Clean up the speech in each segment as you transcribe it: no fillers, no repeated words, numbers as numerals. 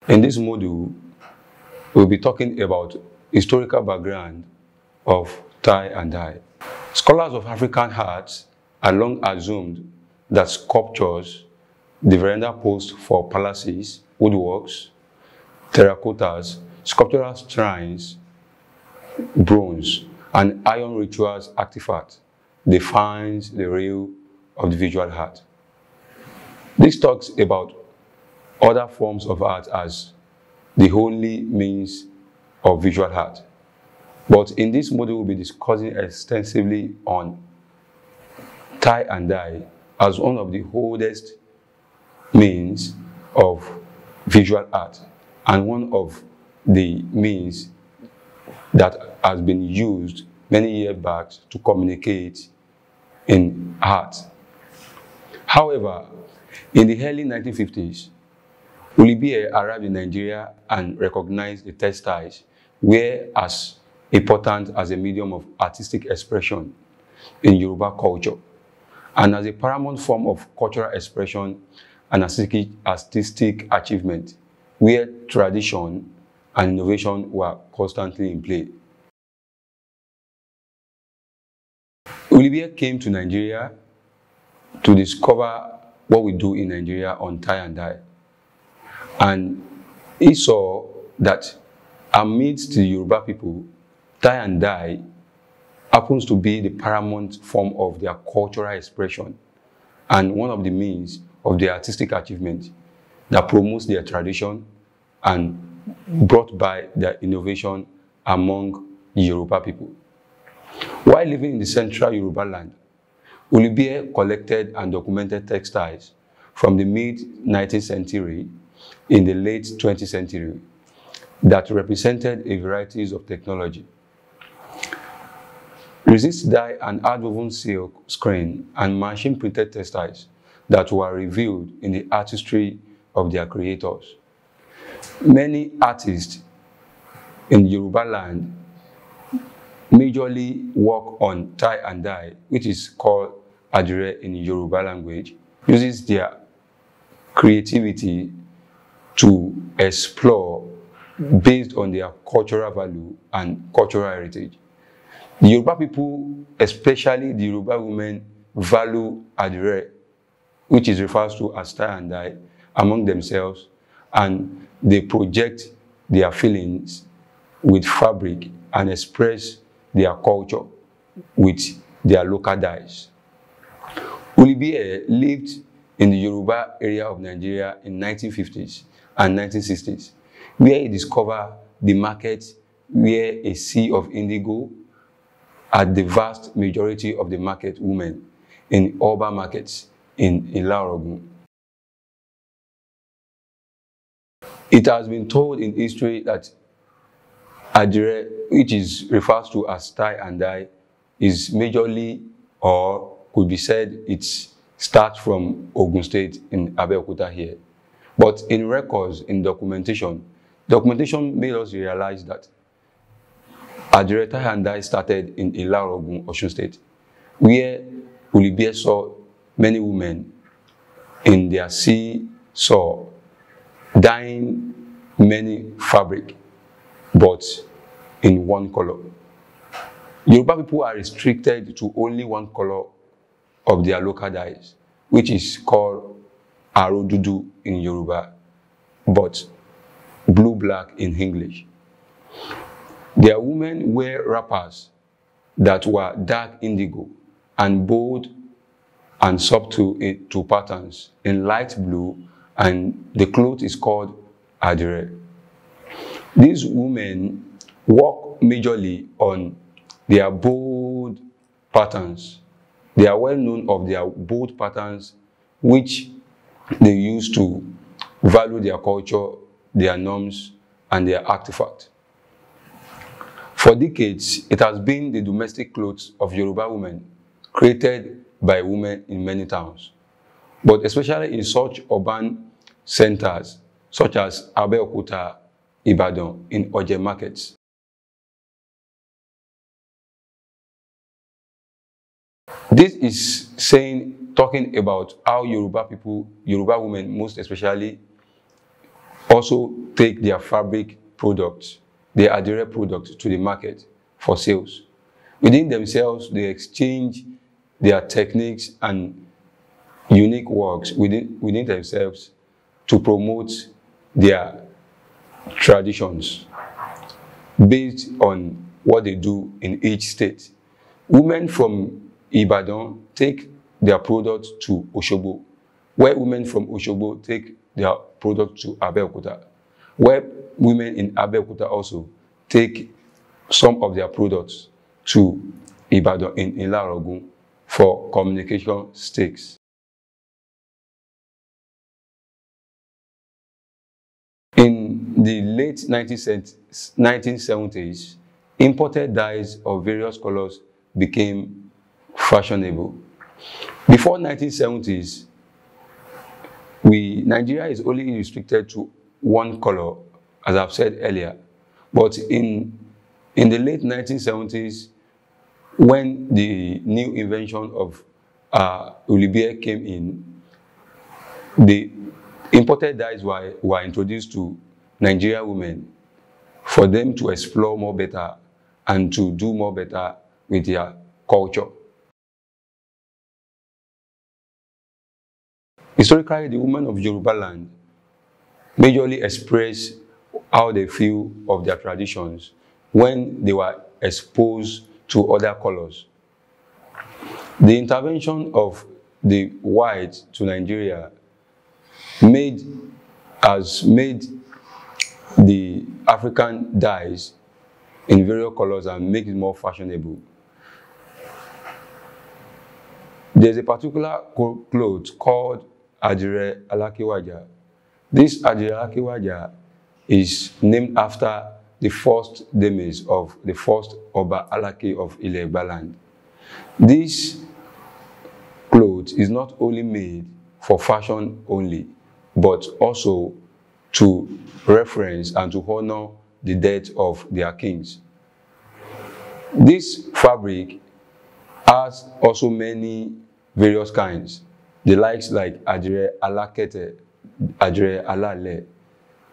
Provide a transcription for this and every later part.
In this module, we'll be talking about historical background of tie and dye. Scholars of African art have long assumed that sculptures, the veranda posts for palaces, woodworks, terracottas, sculptural shrines, bronze, and iron rituals artifacts defines the real of the visual art. This talks about other forms of art as the only means of visual art. But in this module, we'll be discussing extensively on tie and dye as one of the oldest means of visual art and one of the means that has been used many years back to communicate in art. However, in the early 1950s, Adire arrived in Nigeria and recognized the textiles were as important as a medium of artistic expression in Yoruba culture and as a paramount form of cultural expression and artistic achievement where tradition and innovation were constantly in play. Adire came to Nigeria to discover what we do in Nigeria on tie and dye. And he saw that amidst the Yoruba people, tie and dye happens to be the paramount form of their cultural expression and one of the means of their artistic achievement that promotes their tradition and brought by their innovation among the Yoruba people. While living in the central Yoruba land, Adire collected and documented textiles from the mid-19th century in the late 20th century that represented a variety of technology. Resist dye and hard-woven silk screen and machine-printed textiles that were revealed in the artistry of their creators. Many artists in Yoruba land majorly work on tie and dye, which is called Adire in Yoruba language, uses their creativity to explore based on their cultural value and cultural heritage. The Yoruba people, especially the Yoruba women, value Adire, which is referred to as tie and dye, among themselves, and they project their feelings with fabric and express their culture with their local dyes. Adire lived in the Yoruba area of Nigeria in 1950s and 1960s, where he discovered the market where a sea of indigo at the vast majority of the market women in urban markets in Ila-Orogun. It has been told in history that Adire, which is referred to as tie and dye, is majorly, or could be said, it starts from Ogun State in Abeokuta here. But in records, in documentation made us realize that Adire tie and dye started in Ila-Orogun, Osun State, where Adire saw many women in their seesaw dyeing many fabric, but in one color. Yoruba people are restricted to only one color of their local dyes, which is called Arodudu in Yoruba, but blue-black in English. Their women wear wrappers that were dark indigo and bold and subtle to patterns in light blue, and the cloth is called Adire. These women work majorly on their bold patterns. They are well known of their bold patterns, which they use to value their culture, their norms, and their artifacts. For decades, it has been the domestic clothes of Yoruba women, created by women in many towns, but especially in such urban centers such as Abeokuta, Ibadan, in Oje markets. This is talking about how Yoruba women, most especially, also take their fabric products, their Adire products to the market for sales. Within themselves, they exchange their techniques and unique works within themselves to promote their traditions based on what they do in each state. Women from Ibadan take their products to Osogbo, where women from Osogbo take their products to Abeokuta, where women in Abeokuta also take some of their products to Ibadan in Ilarogun for communication stakes. In the late 1970s, imported dyes of various colors became fashionable. Before 1970s, Nigeria is only restricted to one color, as I've said earlier. But in the late 1970s, when the new invention of Olivier came in, the imported dyes were introduced to Nigerian women for them to explore more better and to do more better with their culture. Historically, the women of Yoruba land majorly express how they feel of their traditions when they were exposed to other colors. The intervention of the whites to Nigeria has made the African dyes in various colors and make it more fashionable. There's a particular cloth called Adire Alakiwaja. This Adire Alakiwaja is named after the first demise of the first Oba Alaki of Ile-Iba land. This cloth is not only made for fashion only, but also to reference and to honor the death of their kings. This fabric has also many various kinds, the likes like Adire Alakete, Adire Alale.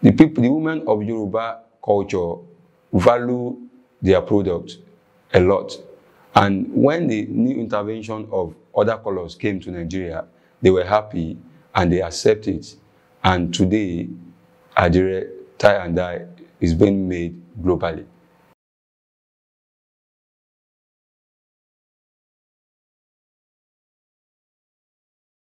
The women of Yoruba culture value their product a lot. And when the new intervention of other colors came to Nigeria, they were happy and they accepted it. And today, Adire tie and dye is being made globally.